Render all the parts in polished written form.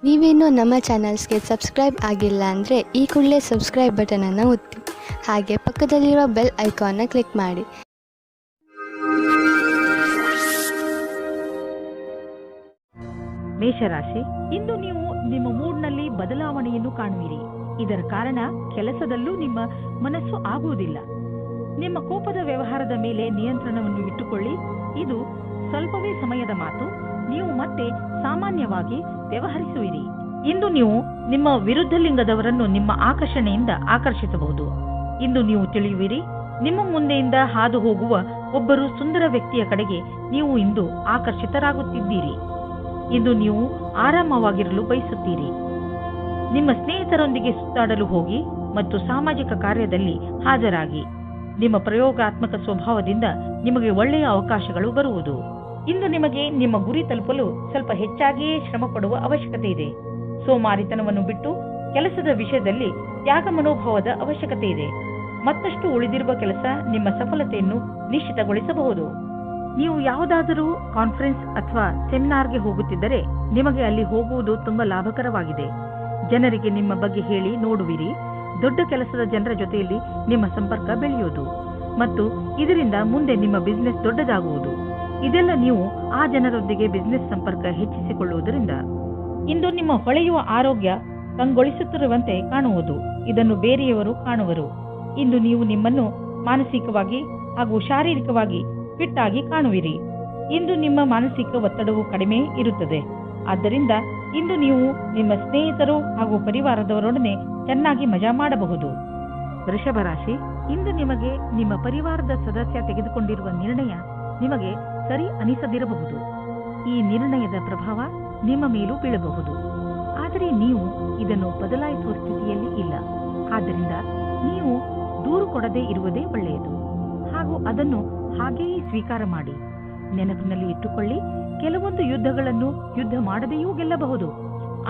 ನೀವೇನೂ ನಮ್ಮ ಚಾನಲ್ಸ್ಗೆ ಸಬ್ಸ್ಕ್ರೈಬ್ ಆಗಿಲ್ಲ ಅಂದರೆ ಈ ಕೂಡಲೇ ಸಬ್ಸ್ಕ್ರೈಬ್ ಬಟನನ್ನು ಒತ್ತಿ, ಹಾಗೆ ಪಕ್ಕದಲ್ಲಿರುವ ಬೆಲ್ ಐಕಾನ್ನ ಕ್ಲಿಕ್ ಮಾಡಿ. ಮೇಷರಾಶಿ, ಇಂದು ನೀವು ನಿಮ್ಮ ಮೂಡ್ನಲ್ಲಿ ಬದಲಾವಣೆಯನ್ನು ಕಾಣುವಿರಿ. ಇದರ ಕಾರಣ ಕೆಲಸದಲ್ಲೂ ನಿಮ್ಮ ಮನಸ್ಸು ಆಗುವುದಿಲ್ಲ. ನಿಮ್ಮ ಕೋಪದ ವ್ಯವಹಾರದ ಮೇಲೆ ನಿಯಂತ್ರಣವನ್ನು ಇಟ್ಟುಕೊಳ್ಳಿ. ಇದು ಸ್ವಲ್ಪವೇ ಸಮಯದ ಮಾತು. ನೀವು ಮತ್ತೆ ಸಾಮಾನ್ಯವಾಗಿ ವ್ಯವಹರಿಸುವಿರಿ. ಇಂದು ನೀವು ನಿಮ್ಮ ವಿರುದ್ಧ ಲಿಂಗದವರನ್ನು ನಿಮ್ಮ ಆಕರ್ಷಣೆಯಿಂದ ಆಕರ್ಷಿಸಬಹುದು. ಇಂದು ನೀವು ತಿಳಿಯುವಿರಿ, ನಿಮ್ಮ ಮುಂದೆಯಿಂದ ಹಾದು ಹೋಗುವ ಒಬ್ಬರು ಸುಂದರ ವ್ಯಕ್ತಿಯ ಕಡೆಗೆ ನೀವು ಇಂದು ಆಕರ್ಷಿತರಾಗುತ್ತಿದ್ದೀರಿ. ಇಂದು ನೀವು ಆರಾಮವಾಗಿರಲು ಬಯಸುತ್ತೀರಿ. ನಿಮ್ಮ ಸ್ನೇಹಿತರೊಂದಿಗೆ ಸುತ್ತಾಡಲು ಹೋಗಿ ಮತ್ತು ಸಾಮಾಜಿಕ ಕಾರ್ಯದಲ್ಲಿ ಹಾಜರಾಗಿ. ನಿಮ್ಮ ಪ್ರಯೋಗಾತ್ಮಕ ಸ್ವಭಾವದಿಂದ ನಿಮಗೆ ಒಳ್ಳೆಯ ಅವಕಾಶಗಳು ಬರುವುದು. ಇಂದು ನಿಮಗೆ ನಿಮ್ಮ ಗುರಿ ತಲುಪಲು ಸ್ವಲ್ಪ ಹೆಚ್ಚಾಗಿಯೇ ಶ್ರಮ ಪಡುವ ಅವಶ್ಯಕತೆ ಇದೆ. ಸೋಮಾರಿತನವನ್ನು ಬಿಟ್ಟು ಕೆಲಸದ ವಿಷಯದಲ್ಲಿ ತ್ಯಾಗ ಮನೋಭಾವದ ಅವಶ್ಯಕತೆ ಇದೆ. ಮತ್ತಷ್ಟು ಉಳಿದಿರುವ ಕೆಲಸ ನಿಮ್ಮ ಸಫಲತೆಯನ್ನು ನಿಶ್ಚಿತಗೊಳಿಸಬಹುದು. ನೀವು ಯಾವುದಾದರೂ ಕಾನ್ಫರೆನ್ಸ್ ಅಥವಾ ಸೆಮಿನಾರ್ಗೆ ಹೋಗುತ್ತಿದ್ದರೆ ನಿಮಗೆ ಅಲ್ಲಿ ಹೋಗುವುದು ತುಂಬಾ ಲಾಭಕರವಾಗಿದೆ. ಜನರಿಗೆ ನಿಮ್ಮ ಬಗ್ಗೆ ಹೇಳಿ ನೋಡುವಿರಿ. ದೊಡ್ಡ ಕೆಲಸದ ಜನರ ಜೊತೆಯಲ್ಲಿ ನಿಮ್ಮ ಸಂಪರ್ಕ ಬೆಳೆಯುವುದು ಮತ್ತು ಇದರಿಂದ ಮುಂದೆ ನಿಮ್ಮ ಬಿಸಿನೆಸ್ ದೊಡ್ಡದಾಗುವುದು. ಇದೆಲ್ಲ ನೀವು ಆ ಜನರೊಂದಿಗೆ ಬಿಸಿನೆಸ್ ಸಂಪರ್ಕ ಹೆಚ್ಚಿಸಿಕೊಳ್ಳುವುದರಿಂದ ಇಂದು ನಿಮ್ಮ ಹೊಳೆಯುವ ಆರೋಗ್ಯ ಕಂಗೊಳಿಸುತ್ತಿರುವಂತೆ ಕಾಣುವುದು. ಇದನ್ನು ಬೇರೆಯವರು ಕಾಣುವರು. ಇಂದು ನೀವು ನಿಮ್ಮನ್ನು ಮಾನಸಿಕವಾಗಿ ಹಾಗೂ ಶಾರೀರಿಕವಾಗಿ ಫಿಟ್ ಆಗಿ ಕಾಣುವಿರಿ. ಇಂದು ನಿಮ್ಮ ಮಾನಸಿಕ ಒತ್ತಡವು ಕಡಿಮೆ ಇರುತ್ತದೆ. ಆದ್ದರಿಂದ ಇಂದು ನೀವು ನಿಮ್ಮ ಸ್ನೇಹಿತರು ಹಾಗೂ ಪರಿವಾರದವರೊಡನೆ ಚೆನ್ನಾಗಿ ಮಜಾ ಮಾಡಬಹುದು. ವೃಷಭ ರಾಶಿ, ಇಂದು ನಿಮಗೆ ನಿಮ್ಮ ಪರಿವಾರದ ಸದಸ್ಯ ತೆಗೆದುಕೊಂಡಿರುವ ನಿರ್ಣಯ ನಿಮಗೆ ಸರಿ ಅನಿಸದಿರಬಹುದು. ಈ ನಿರ್ಣಯದ ಪ್ರಭಾವ ನಿಮ್ಮ ಮೇಲೂ ಬೀಳಬಹುದು. ಆದರೆ ನೀವು ಇದನ್ನು ಬದಲಾಯಿಸುವ ಸ್ಥಿತಿಯಲ್ಲಿ ಇಲ್ಲ. ಆದ್ದರಿಂದ ನೀವು ದೂರು ಕೊಡದೇ ಇರುವುದೇ ಒಳ್ಳೆಯದು ಹಾಗೂ ಅದನ್ನು ಹಾಗೆಯೇ ಸ್ವೀಕಾರ ಮಾಡಿ. ನೆನಪಿನಲ್ಲಿ ಇಟ್ಟುಕೊಳ್ಳಿ, ಕೆಲವೊಂದು ಯುದ್ಧಗಳನ್ನು ಯುದ್ಧ ಮಾಡದೆಯೂ ಗೆಲ್ಲಬಹುದು.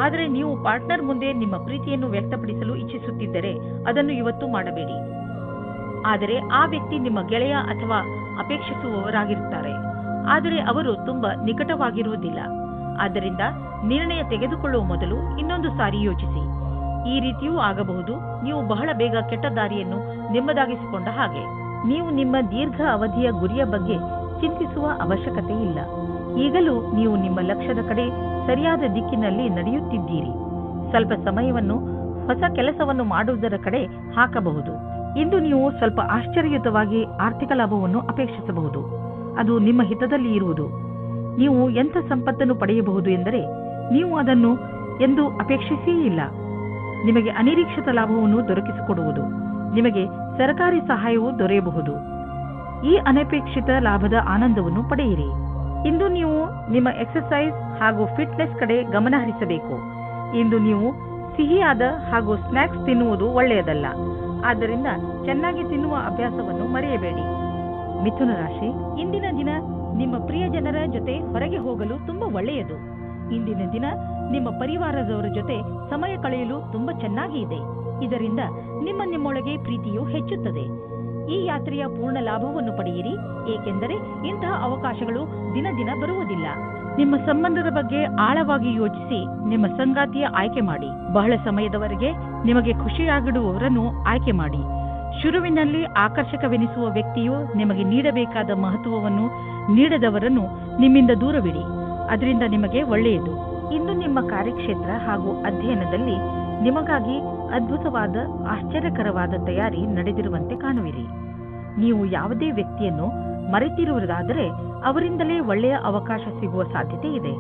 ಆದರೆ ನೀವು ಪಾರ್ಟ್ನರ್ ಮುಂದೆ ನಿಮ್ಮ ಪ್ರೀತಿಯನ್ನು ವ್ಯಕ್ತಪಡಿಸಲು ಇಚ್ಛಿಸುತ್ತಿದ್ದರೆ ಅದನ್ನು ಇವತ್ತು ಮಾಡಬೇಡಿ. ಆದರೆ ಆ ವ್ಯಕ್ತಿ ನಿಮ್ಮ ಗೆಳೆಯ ಅಥವಾ ಅಪೇಕ್ಷಿಸುವವರಾಗಿರುತ್ತಾರೆ. ಆದರೆ ಅವರು ತುಂಬಾ ನಿಕಟವಾಗಿರುವುದಿಲ್ಲ. ಆದ್ದರಿಂದ ನಿರ್ಣಯ ತೆಗೆದುಕೊಳ್ಳುವ ಮೊದಲು ಇನ್ನೊಂದು ಸಾರಿ ಯೋಚಿಸಿ. ಈ ರೀತಿಯೂ ಆಗಬಹುದು. ನೀವು ಬಹಳ ಬೇಗ ಕೆಟ್ಟ ದಾರಿಯನ್ನು ನೆಮ್ಮದಾಗಿಸಿಕೊಂಡ ಹಾಗೆ. ನೀವು ನಿಮ್ಮ ದೀರ್ಘ ಅವಧಿಯ ಗುರಿಯ ಬಗ್ಗೆ ಚಿಂತಿಸುವ ಅವಶ್ಯಕತೆ ಇಲ್ಲ. ಈಗಲೂ ನೀವು ನಿಮ್ಮ ಲಕ್ಷ್ಯದ ಕಡೆ ಸರಿಯಾದ ದಿಕ್ಕಿನಲ್ಲಿ ನಡೆಯುತ್ತಿದ್ದೀರಿ. ಸ್ವಲ್ಪ ಸಮಯವನ್ನು ಹೊಸ ಕೆಲಸವನ್ನು ಮಾಡುವುದರ ಕಡೆ ಹಾಕಬಹುದು. ಇಂದು ನೀವು ಸ್ವಲ್ಪ ಆಶ್ಚರ್ಯಯುತವಾಗಿ ಆರ್ಥಿಕ ಲಾಭವನ್ನು ಅಪೇಕ್ಷಿಸಬಹುದು. ಅದು ನಿಮ್ಮ ಹಿತದಲ್ಲಿ ಇರುವುದು. ನೀವು ಎಂಥ ಸಂಪತ್ತನ್ನು ಪಡೆಯಬಹುದು ಎಂದರೆ ನೀವು ಅದನ್ನು ಎಂದು ಅಪೇಕ್ಷಿಸೇ ಇಲ್ಲ. ನಿಮಗೆ ಅನಿರೀಕ್ಷಿತ ಲಾಭವನ್ನು ದೊರಕಿಸಿಕೊಡುವುದು. ನಿಮಗೆ ಸರ್ಕಾರಿ ಸಹಾಯವೂ ದೊರೆಯಬಹುದು. ಈ ಅನಪೇಕ್ಷಿತ ಲಾಭದ ಆನಂದವನ್ನು ಪಡೆಯಿರಿ. ಇಂದು ನೀವು ನಿಮ್ಮ ಎಕ್ಸರ್ಸೈಸ್ ಹಾಗೂ ಫಿಟ್ನೆಸ್ ಕಡೆ ಗಮನ ಹರಿಸಬೇಕು. ಇಂದು ನೀವು ಸಿಹಿಯಾದ ಹಾಗೂ ಸ್ನ್ಯಾಕ್ಸ್ ತಿನ್ನುವುದು ಒಳ್ಳೆಯದಲ್ಲ. ಆದ್ದರಿಂದ ಚೆನ್ನಾಗಿ ತಿನ್ನುವ ಅಭ್ಯಾಸವನ್ನು ಮರೆಯಬೇಡಿ. ಮಿಥುನ ರಾಶಿ, ಇಂದಿನ ದಿನ ನಿಮ್ಮ ಪ್ರಿಯ ಜನರ ಜೊತೆ ಹೊರಗೆ ಹೋಗಲು ತುಂಬಾ ಒಳ್ಳೆಯದು. ಇಂದಿನ ದಿನ ನಿಮ್ಮ ಪರಿವಾರದವರ ಜೊತೆ ಸಮಯ ಕಳೆಯಲು ತುಂಬಾ ಚೆನ್ನಾಗಿ ಇದೆ. ಇದರಿಂದ ನಿಮ್ಮೊಳಗೆ ಪ್ರೀತಿಯು ಹೆಚ್ಚುತ್ತದೆ. ಈ ಯಾತ್ರೆಯ ಪೂರ್ಣ ಲಾಭವನ್ನು ಪಡೆಯಿರಿ, ಏಕೆಂದರೆ ಇಂತಹ ಅವಕಾಶಗಳು ದಿನ ದಿನ ಬರುವುದಿಲ್ಲ. ನಿಮ್ಮ ಸಂಬಂಧದ ಬಗ್ಗೆ ಆಳವಾಗಿ ಯೋಚಿಸಿ ನಿಮ್ಮ ಸಂಗಾತಿಯ ಆಯ್ಕೆ ಮಾಡಿ. ಬಹಳ ಸಮಯದವರೆಗೆ ನಿಮಗೆ ಖುಷಿಯಾಗಿಡುವವರನ್ನು ಆಯ್ಕೆ ಮಾಡಿ. ಶುರುವಿನಲ್ಲಿ ಆಕರ್ಷಕವೆನಿಸುವ ವ್ಯಕ್ತಿಯು ನಿಮಗೆ ನೀಡಬೇಕಾದ ಮಹತ್ವವನ್ನು ನೀಡದವರನ್ನು ನಿಮ್ಮಿಂದ ದೂರವಿಡಿ. ಅದರಿಂದ ನಿಮಗೆ ಒಳ್ಳೆಯದು. ಇಂದು ನಿಮ್ಮ ಕಾರ್ಯಕ್ಷೇತ್ರ ಹಾಗೂ ಅಧ್ಯಯನದಲ್ಲಿ ನಿಮಗಾಗಿ ಅದ್ಭುತವಾದ ಆಶ್ಚರ್ಯಕರವಾದ ತಯಾರಿ ನಡೆದಿರುವಂತೆ ಕಾಣುವಿರಿ. ನೀವು ಯಾವುದೇ ವ್ಯಕ್ತಿಯನ್ನು ಮರೆತಿರುವುದಾದರೆ ಅವರಿಂದಲೇ ಒಳ್ಳೆಯ ಅವಕಾಶ ಸಿಗುವ ಸಾಧ್ಯತೆ ಇದೆ.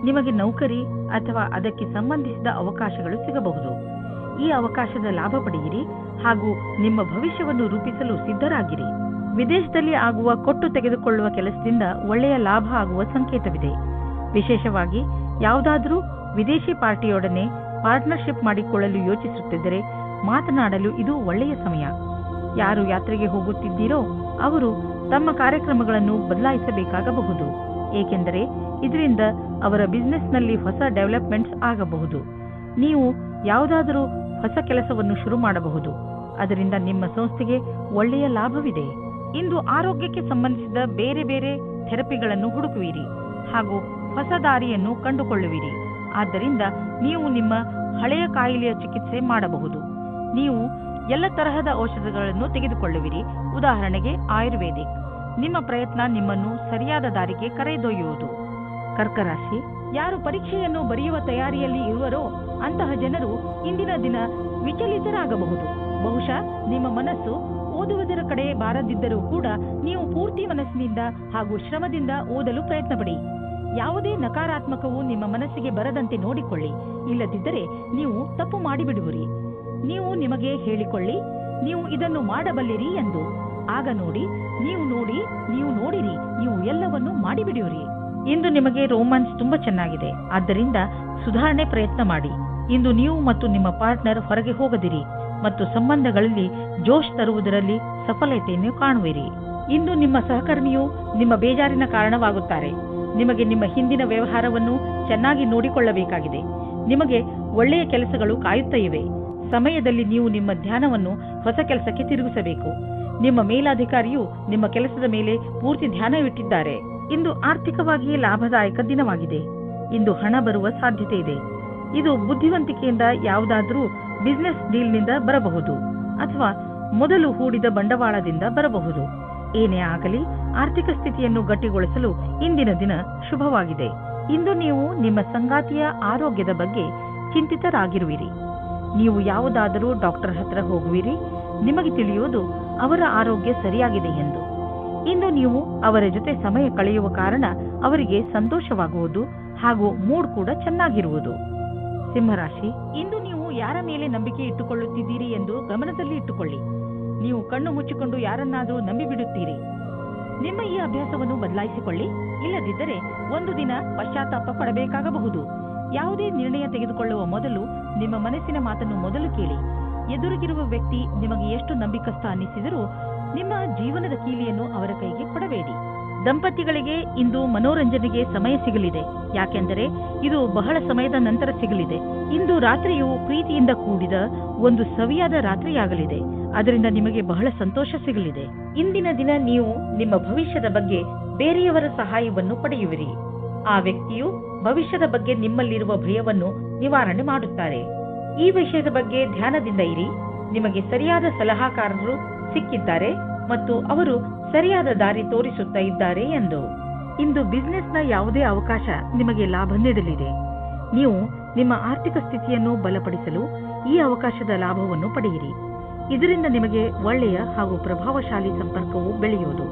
ನಿಮಗೆ ನೌಕರಿ ಅಥವಾ ಅದಕ್ಕೆ ಸಂಬಂಧಿಸಿದ ಅವಕಾಶಗಳು ಸಿಗಬಹುದು. ಈ ಅವಕಾಶದ ಲಾಭ ಪಡೆಯಿರಿ ಹಾಗೂ ನಿಮ್ಮ ಭವಿಷ್ಯವನ್ನು ರೂಪಿಸಲು ಸಿದ್ಧರಾಗಿರಿ. ವಿದೇಶದಲ್ಲಿ ಆಗುವ ಕೊಟ್ಟು ತೆಗೆದುಕೊಳ್ಳುವ ಕೆಲಸದಿಂದ ಒಳ್ಳೆಯ ಲಾಭ ಆಗುವ ಸಂಕೇತವಿದೆ. ವಿಶೇಷವಾಗಿ ಯಾವುದಾದರೂ ವಿದೇಶಿ ಪಾರ್ಟಿಯೊಡನೆ ಪಾರ್ಟ್ನರ್ಶಿಪ್ ಮಾಡಿಕೊಳ್ಳಲು ಯೋಚಿಸುತ್ತಿದ್ದರೆ ಮಾತನಾಡಲು ಇದು ಒಳ್ಳೆಯ ಸಮಯ. ಯಾರು ಯಾತ್ರೆಗೆ ಹೋಗುತ್ತಿದ್ದೀರೋ ಅವರು ತಮ್ಮ ಕಾರ್ಯಕ್ರಮಗಳನ್ನು ಬದಲಾಯಿಸಬೇಕಾಗಬಹುದು, ಏಕೆಂದರೆ ಇದರಿಂದ ಅವರ ಬಿಸಿನೆಸ್ನಲ್ಲಿ ಹೊಸ ಡೆವಲಪ್ಮೆಂಟ್ಸ್ ಆಗಬಹುದು. ನೀವು ಯಾವುದಾದರೂ ಹೊಸ ಕೆಲಸವನ್ನು ಶುರು ಮಾಡಬಹುದು. ಅದರಿಂದ ನಿಮ್ಮ ಸಂಸ್ಥೆಗೆ ಒಳ್ಳೆಯ ಲಾಭವಿದೆ. ಇಂದು ಆರೋಗ್ಯಕ್ಕೆ ಸಂಬಂಧಿಸಿದ ಬೇರೆ ಬೇರೆ ಥೆರಪಿಗಳನ್ನು ಹುಡುಕುವಿರಿ ಹಾಗೂ ಹೊಸ ದಾರಿಯನ್ನು ಕಂಡುಕೊಳ್ಳುವಿರಿ. ಆದ್ದರಿಂದ ನೀವು ನಿಮ್ಮ ಹಳೆಯ ಕಾಯಿಲೆಯ ಚಿಕಿತ್ಸೆ ಮಾಡಬಹುದು. ನೀವು ಎಲ್ಲ ತರಹದ ಔಷಧಗಳನ್ನು ತೆಗೆದುಕೊಳ್ಳುವಿರಿ. ಉದಾಹರಣೆಗೆ ಆಯುರ್ವೇದಿಕ್. ನಿಮ್ಮ ಪ್ರಯತ್ನ ನಿಮ್ಮನ್ನು ಸರಿಯಾದ ದಾರಿಗೆ ಕರೆದೊಯ್ಯುವುದು. ಕರ್ಕ ರಾಶಿ, ಯಾರು ಪರೀಕ್ಷೆಯನ್ನು ಬರೆಯುವ ತಯಾರಿಯಲ್ಲಿ ಇರುವರೋ ಅಂತಹ ಜನರು ಇಂದಿನ ದಿನ ವಿಚಲಿತರಾಗಬಹುದು. ಬಹುಶಃ ನಿಮ್ಮ ಮನಸ್ಸು ಓದುವುದರ ಕಡೆ ಬಾರದಿದ್ದರೂ ಕೂಡ ನೀವು ಪೂರ್ತಿ ಮನಸ್ಸಿನಿಂದ ಹಾಗೂ ಶ್ರಮದಿಂದ ಓದಲು ಪ್ರಯತ್ನಪಡಿ. ಯಾವುದೇ ನಕಾರಾತ್ಮಕವು ನಿಮ್ಮ ಮನಸ್ಸಿಗೆ ಬರದಂತೆ ನೋಡಿಕೊಳ್ಳಿ. ಇಲ್ಲದಿದ್ದರೆ ನೀವು ತಪ್ಪು ಮಾಡಿಬಿಡುವಿರಿ. ನೀವು ನಿಮಗೆ ಹೇಳಿಕೊಳ್ಳಿ, ನೀವು ಇದನ್ನು ಮಾಡಬಲ್ಲಿರಿ ಎಂದು. ಆಗ ನೀವು ನೋಡಿರಿ, ನೀವು ಎಲ್ಲವನ್ನೂ ಮಾಡಿಬಿಡುವಿರಿ. ಇಂದು ನಿಮಗೆ ರೋಮಾನ್ಸ್ ತುಂಬಾ ಚೆನ್ನಾಗಿದೆ. ಆದ್ದರಿಂದ ಸುಧಾರಣೆ ಪ್ರಯತ್ನ ಮಾಡಿ. ಇಂದು ನೀವು ಮತ್ತು ನಿಮ್ಮ ಪಾರ್ಟ್ನರ್ ಹೊರಗೆ ಹೋಗದಿರಿ ಮತ್ತು ಸಂಬಂಧಗಳಲ್ಲಿ ಜೋಶ್ ತರುವುದರಲ್ಲಿ ಸಫಲತೆಯನ್ನು ಕಾಣುವಿರಿ. ಇಂದು ನಿಮ್ಮ ಸಹಕರ್ಮಿಯು ನಿಮ್ಮ ಬೇಜಾರಿನ ಕಾರಣವಾಗುತ್ತಾರೆ. ನಿಮಗೆ ನಿಮ್ಮ ಹಿಂದಿನ ವ್ಯವಹಾರವನ್ನು ಚೆನ್ನಾಗಿ ನೋಡಿಕೊಳ್ಳಬೇಕಾಗಿದೆ. ನಿಮಗೆ ಒಳ್ಳೆಯ ಕೆಲಸಗಳು ಕಾಯುತ್ತಾ ಇವೆ. ಸಮಯದಲ್ಲಿ ನೀವು ನಿಮ್ಮ ಧ್ಯಾನವನ್ನು ಹೊಸ ಕೆಲಸಕ್ಕೆ ತಿರುಗಿಸಬೇಕು. ನಿಮ್ಮ ಮೇಲಾಧಿಕಾರಿಯು ನಿಮ್ಮ ಕೆಲಸದ ಮೇಲೆ ಪೂರ್ತಿ ಧ್ಯಾನವಿಟ್ಟಿದ್ದಾರೆ. ಇಂದು ಆರ್ಥಿಕವಾಗಿ ಲಾಭದಾಯಕ ದಿನವಾಗಿದೆ. ಇಂದು ಹಣ ಬರುವ ಸಾಧ್ಯತೆ ಇದೆ. ಇದು ಬುದ್ಧಿವಂತಿಕೆಯಿಂದ ಯಾವುದಾದರೂ ಬಿಸಿನೆಸ್ ಡೀಲ್ನಿಂದ ಬರಬಹುದು ಅಥವಾ ಮೊದಲು ಹೂಡಿದ ಬಂಡವಾಳದಿಂದ ಬರಬಹುದು. ಏನೇ ಆಗಲಿ, ಆರ್ಥಿಕ ಸ್ಥಿತಿಯನ್ನು ಗಟ್ಟಿಗೊಳಿಸಲು ಇಂದಿನ ದಿನ ಶುಭವಾಗಿದೆ. ಇಂದು ನೀವು ನಿಮ್ಮ ಸಂಗಾತಿಯ ಆರೋಗ್ಯದ ಬಗ್ಗೆ ಚಿಂತಿತರಾಗಿರುವಿರಿ. ನೀವು ಯಾವುದಾದರೂ ಡಾಕ್ಟರ್ ಹತ್ರ ಹೋಗುವಿರಿ. ನಿಮಗೆ ತಿಳಿಯುವುದು ಅವರ ಆರೋಗ್ಯ ಸರಿಯಾಗಿದೆ ಎಂದು. ಇಂದು ನೀವು ಅವರ ಜೊತೆ ಸಮಯ ಕಳೆಯುವ ಕಾರಣ ಅವರಿಗೆ ಸಂತೋಷವಾಗುವುದು ಹಾಗೂ ಮೂಡ್ ಕೂಡ ಚೆನ್ನಾಗಿರುವುದು. ಸಿಂಹರಾಶಿ, ಇಂದು ನೀವು ಯಾರ ಮೇಲೆ ನಂಬಿಕೆ ಇಟ್ಟುಕೊಳ್ಳುತ್ತಿದ್ದೀರಿ ಎಂದು ಗಮನದಲ್ಲಿ ಇಟ್ಟುಕೊಳ್ಳಿ. ನೀವು ಕಣ್ಣು ಮುಚ್ಚಿಕೊಂಡು ಯಾರನ್ನಾದರೂ ನಂಬಿಬಿಡುತ್ತೀರಿ. ನಿಮ್ಮ ಈ ಅಭ್ಯಾಸವನ್ನು ಬದಲಾಯಿಸಿಕೊಳ್ಳಿ. ಇಲ್ಲದಿದ್ದರೆ ಒಂದು ದಿನ ಪಶ್ಚಾತ್ತಾಪ ಪಡಬೇಕಾಗಬಹುದು. ಯಾವುದೇ ನಿರ್ಣಯ ತೆಗೆದುಕೊಳ್ಳುವ ಮೊದಲು ನಿಮ್ಮ ಮನಸ್ಸಿನ ಮಾತನ್ನು ಮೊದಲು ಕೇಳಿ. ಎದುರಿಗಿರುವ ವ್ಯಕ್ತಿ ನಿಮಗೆ ಎಷ್ಟು ನಂಬಿಕಸ್ಥ ಅನ್ನಿಸಿದರೂ ನಿಮ್ಮ ಜೀವನದ ಕೀಲಿಯನ್ನು ಅವರ ಕೈಗೆ ಕೊಡಬೇಡಿ. ದಂಪತಿಗಳಿಗೆ ಇಂದು ಮನೋರಂಜನೆಗೆ ಸಮಯ ಸಿಗಲಿದೆ. ಯಾಕೆಂದರೆ ಇದು ಬಹಳ ಸಮಯದ ನಂತರ ಸಿಗಲಿದೆ. ಇಂದು ರಾತ್ರಿಯು ಪ್ರೀತಿಯಿಂದ ಕೂಡಿದ ಒಂದು ಸವಿಯಾದ ರಾತ್ರಿಯಾಗಲಿದೆ. ಅದರಿಂದ ನಿಮಗೆ ಬಹಳ ಸಂತೋಷ ಸಿಗಲಿದೆ. ಇಂದಿನ ದಿನ ನೀವು ನಿಮ್ಮ ಭವಿಷ್ಯದ ಬಗ್ಗೆ ಬೇರೆಯವರ ಸಹಾಯವನ್ನು ಪಡೆಯುವಿರಿ. ಆ ವ್ಯಕ್ತಿಯು ಭವಿಷ್ಯದ ಬಗ್ಗೆ ನಿಮ್ಮಲ್ಲಿರುವ ಭಯವನ್ನು ನಿವಾರಣೆ ಮಾಡುತ್ತಾರೆ. ಈ ವಿಷಯದ ಬಗ್ಗೆ ಧ್ಯಾನದಿಂದ ಇರಿ. ನಿಮಗೆ ಸರಿಯಾದ ಸಲಹಾಕಾರರು ಸಿಕ್ಕಿದ್ದಾರೆ ಮತ್ತು ಅವರು ಸರಿಯಾದ ದಾರಿ ತೋರಿಸುತ್ತಾ ಇದ್ದಾರೆ ಎಂದು. ಇಂದು ಬಿಸಿನೆಸ್ನ ಯಾವುದೇ ಅವಕಾಶ ನಿಮಗೆ ಲಾಭ ನೀಡಲಿದೆ. ನೀವು ನಿಮ್ಮ ಆರ್ಥಿಕ ಸ್ಥಿತಿಯನ್ನು ಬಲಪಡಿಸಲು ಈ ಅವಕಾಶದ ಲಾಭವನ್ನು ಪಡೆಯಿರಿ. ಇದರಿಂದ ನಿಮಗೆ ಒಳ್ಳೆಯ ಹಾಗೂ ಪ್ರಭಾವಶಾಲಿ ಸಂಪರ್ಕವು ಬೆಳೆಯುವುದು.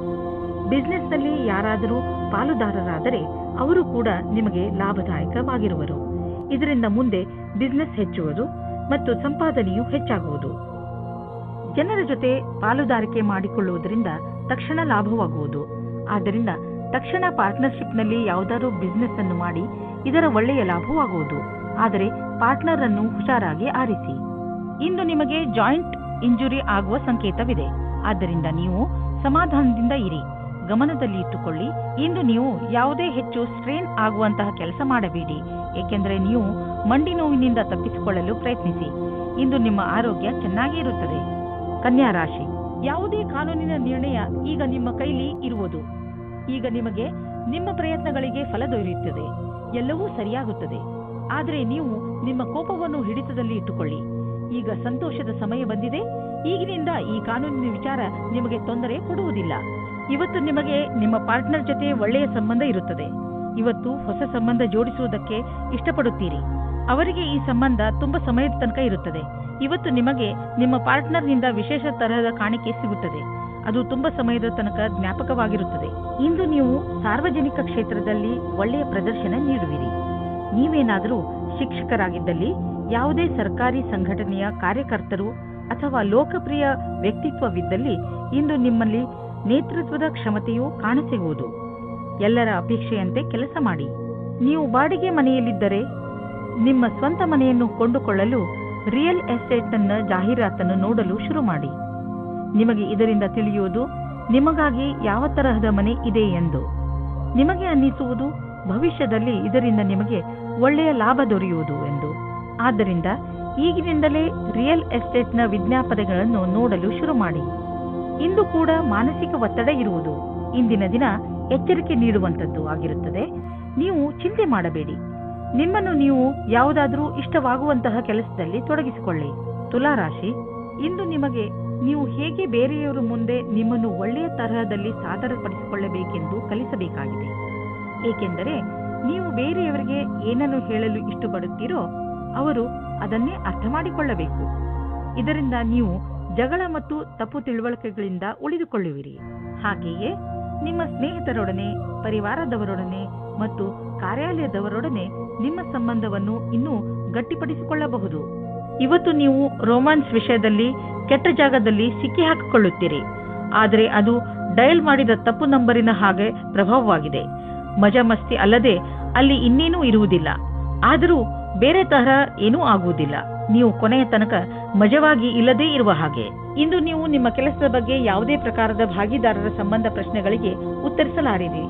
ಬಿಸಿನೆಸ್ನಲ್ಲಿ ಯಾರಾದರೂ ಪಾಲುದಾರರಾದರೆ ಅವರು ಕೂಡ ನಿಮಗೆ ಲಾಭದಾಯಕವಾಗಿರುವರು. ಇದರಿಂದ ಮುಂದೆ ಬಿಸಿನೆಸ್ ಹೆಚ್ಚುವುದು ಮತ್ತು ಸಂಪಾದನೆಯು ಹೆಚ್ಚಾಗುವುದು. ಜನರ ಜೊತೆ ಪಾಲುದಾರಿಕೆ ಮಾಡಿಕೊಳ್ಳುವುದರಿಂದ ತಕ್ಷಣ ಲಾಭವಾಗುವುದು. ಆದ್ದರಿಂದ ತಕ್ಷಣ ಪಾರ್ಟ್ನರ್ಶಿಪ್ನಲ್ಲಿ ಯಾವುದಾದ್ರೂ ಬಿಸಿನೆಸ್ ಅನ್ನು ಮಾಡಿ ಇದರ ಒಳ್ಳೆಯ ಲಾಭವಾಗುವುದು. ಆದರೆ ಪಾರ್ಟ್ನರ್ ಅನ್ನು ಹುಷಾರಾಗಿ ಆರಿಸಿ. ಇಂದು ನಿಮಗೆ ಜಾಯಿಂಟ್ ಇಂಜುರಿ ಆಗುವ ಸಂಕೇತವಿದೆ. ಆದ್ದರಿಂದ ನೀವು ಸಮಾಧಾನದಿಂದ ಇರಿ. ಗಮನದಲ್ಲಿ ಇಟ್ಟುಕೊಳ್ಳಿ. ಇಂದು ನೀವು ಯಾವುದೇ ಹೆಚ್ಚು ಸ್ಟ್ರೇನ್ ಆಗುವಂತಹ ಕೆಲಸ ಮಾಡಬೇಡಿ, ಏಕೆಂದರೆ ನೀವು ಮಂಡಿ ನೋವಿನಿಂದ ತಪ್ಪಿಸಿಕೊಳ್ಳಲು ಪ್ರಯತ್ನಿಸಿ. ಇಂದು ನಿಮ್ಮ ಆರೋಗ್ಯ ಚೆನ್ನಾಗಿ ಇರುತ್ತದೆ. ಕನ್ಯಾ ರಾಶಿ, ಯಾವುದೇ ಕಾನೂನಿನ ನಿರ್ಣಯ ಈಗ ನಿಮ್ಮ ಕೈಲಿ ಇರುವುದು. ಈಗ ನಿಮಗೆ ನಿಮ್ಮ ಪ್ರಯತ್ನಗಳಿಗೆ ಫಲ ದೊರೆಯುತ್ತದೆ. ಎಲ್ಲವೂ ಸರಿಯಾಗುತ್ತದೆ. ಆದರೆ ನೀವು ನಿಮ್ಮ ಕೋಪವನ್ನು ಹಿಡಿತದಲ್ಲಿ ಇಟ್ಟುಕೊಳ್ಳಿ. ಈಗ ಸಂತೋಷದ ಸಮಯ ಬಂದಿದೆ. ಈಗಿನಿಂದ ಈ ಕಾನೂನಿನ ವಿಚಾರ ನಿಮಗೆ ತೊಂದರೆ ಕೊಡುವುದಿಲ್ಲ. ಇವತ್ತು ನಿಮಗೆ ನಿಮ್ಮ ಪಾರ್ಟ್ನರ್ ಜೊತೆ ಒಳ್ಳೆಯ ಸಂಬಂಧ ಇರುತ್ತದೆ. ಇವತ್ತು ಹೊಸ ಸಂಬಂಧ ಜೋಡಿಸುವುದಕ್ಕೆ ಇಷ್ಟಪಡುತ್ತೀರಿ. ಅವರಿಗೆ ಈ ಸಂಬಂಧ ತುಂಬಾ ಸಮಯದ ತನಕ ಇರುತ್ತದೆ. ಇವತ್ತು ನಿಮಗೆ ನಿಮ್ಮ ಪಾರ್ಟ್ನರ್ನಿಂದ ವಿಶೇಷ ತರಹದ ಕಾಣಿಕೆ ಸಿಗುತ್ತದೆ. ಅದು ತುಂಬಾ ಸಮಯದ ತನಕ ಜ್ಞಾಪಕವಾಗಿರುತ್ತದೆ. ಇಂದು ನೀವು ಸಾರ್ವಜನಿಕ ಕ್ಷೇತ್ರದಲ್ಲಿ ಒಳ್ಳೆಯ ಪ್ರದರ್ಶನ ನೀಡುವಿರಿ. ನೀವೇನಾದರೂ ಶಿಕ್ಷಕರಾಗಿದ್ದಲ್ಲಿ, ಯಾವುದೇ ಸರ್ಕಾರಿ ಸಂಘಟನೆಯ ಕಾರ್ಯಕರ್ತರು ಅಥವಾ ಲೋಕಪ್ರಿಯ ವ್ಯಕ್ತಿತ್ವವಿದ್ದಲ್ಲಿ ಇಂದು ನಿಮ್ಮಲ್ಲಿ ನೇತೃತ್ವದ ಕ್ಷಮತೆಯು ಕಾಣಸಿಗುವುದು. ಎಲ್ಲರ ಅಪೇಕ್ಷೆಯಂತೆ ಕೆಲಸ ಮಾಡಿ. ನೀವು ಬಾಡಿಗೆ ಮನೆಯಲ್ಲಿದ್ದರೆ ನಿಮ್ಮ ಸ್ವಂತ ಮನೆಯನ್ನು ಕೊಂಡುಕೊಳ್ಳಲು ರಿಯಲ್ ಎಸ್ಟೇಟ್ನ ಜಾಹೀರಾತನ್ನು ನೋಡಲು ಶುರು ಮಾಡಿ. ನಿಮಗೆ ಇದರಿಂದ ತಿಳಿಯುವುದು ನಿಮಗಾಗಿ ಯಾವ ತರಹದ ಮನೆ ಇದೆ ಎಂದು. ನಿಮಗೆ ಅನ್ನಿಸುವುದು ಭವಿಷ್ಯದಲ್ಲಿ ಇದರಿಂದ ನಿಮಗೆ ಒಳ್ಳೆಯ ಲಾಭ ದೊರೆಯುವುದು ಎಂದು. ಆದ್ದರಿಂದ ಈಗಿನಿಂದಲೇ ರಿಯಲ್ ಎಸ್ಟೇಟ್ನ ವಿಜ್ಞಾಪನೆಗಳನ್ನು ನೋಡಲು ಶುರು ಮಾಡಿ. ಇಂದು ಕೂಡ ಮಾನಸಿಕ ಒತ್ತಡ ಇರುವುದು. ಇಂದಿನ ದಿನ ಎಚ್ಚರಿಕೆ ನೀಡುವಂಥದ್ದು ಆಗಿರುತ್ತದೆ. ನೀವು ಚಿಂತೆ ಮಾಡಬೇಡಿ. ನಿಮ್ಮನ್ನು ನೀವು ಯಾವುದಾದರೂ ಇಷ್ಟವಾಗುವಂತಹ ಕೆಲಸದಲ್ಲಿ ತೊಡಗಿಸಿಕೊಳ್ಳಿ. ತುಲಾ ರಾಶಿ, ಇಂದು ನಿಮಗೆ ನೀವು ಹೇಗೆ ಬೇರೆಯವರ ಮುಂದೆ ನಿಮ್ಮನ್ನು ಒಳ್ಳೆಯ ತರಹದಲ್ಲಿ ಸಾದರಪಡಿಸಿಕೊಳ್ಳಬೇಕೆಂದು ಕಲಿಸಬೇಕಾಗಿದೆ. ಏಕೆಂದರೆ ನೀವು ಬೇರೆಯವರಿಗೆ ಏನನ್ನು ಹೇಳಲು ಇಷ್ಟಪಡುತ್ತೀರೋ ಅವರು ಅದನ್ನೇ ಅರ್ಥ ಮಾಡಿಕೊಳ್ಳಬೇಕು. ಇದರಿಂದ ನೀವು ಜಗಳ ಮತ್ತು ತಪ್ಪು ತಿಳುವಳಿಕೆಗಳಿಂದ ಉಳಿದುಕೊಳ್ಳುವಿರಿ. ಹಾಗೆಯೇ ನಿಮ್ಮ ಸ್ನೇಹಿತರೊಡನೆ, ಪರಿವಾರದವರೊಡನೆ ಮತ್ತು ಕಾರ್ಯಾಲಯದವರೊಡನೆ ನಿಮ್ಮ ಸಂಬಂಧವನ್ನು ಇನ್ನೂ ಗಟ್ಟಿಪಡಿಸಿಕೊಳ್ಳಬಹುದು. ಇವತ್ತು ನೀವು ರೋಮಾನ್ಸ್ ವಿಷಯದಲ್ಲಿ ಕೆಟ್ಟ ಜಾಗದಲ್ಲಿ ಸಿಕ್ಕಿ ಹಾಕಿಕೊಳ್ಳುತ್ತೀರಿ. ಆದರೆ ಅದು ಡಯಲ್ ಮಾಡಿದ ತಪ್ಪು ನಂಬರಿನ ಹಾಗೆ ಪ್ರಭಾವವಾಗಿದೆ. ಮಜಾ ಮಸ್ತಿ ಅಲ್ಲದೆ ಅಲ್ಲಿ ಇನ್ನೇನೂ ಇರುವುದಿಲ್ಲ. ಆದರೂ ಬೇರೆ ತರಹ ಏನೂ ಆಗುವುದಿಲ್ಲ. ನೀವು ಕೊನೆಯ ತನಕ ಮಜವಾಗಿ ಇಲ್ಲದೇ ಇರುವ ಹಾಗೆ. ಇಂದು ನೀವು ನಿಮ್ಮ ಕೆಲಸದ ಬಗ್ಗೆ ಯಾವುದೇ ಪ್ರಕಾರದ ಭಾಗಿದಾರರ ಸಂಬಂಧ ಪ್ರಶ್ನೆಗಳಿಗೆ ಉತ್ತರಿಸಲಾರಿರಿ.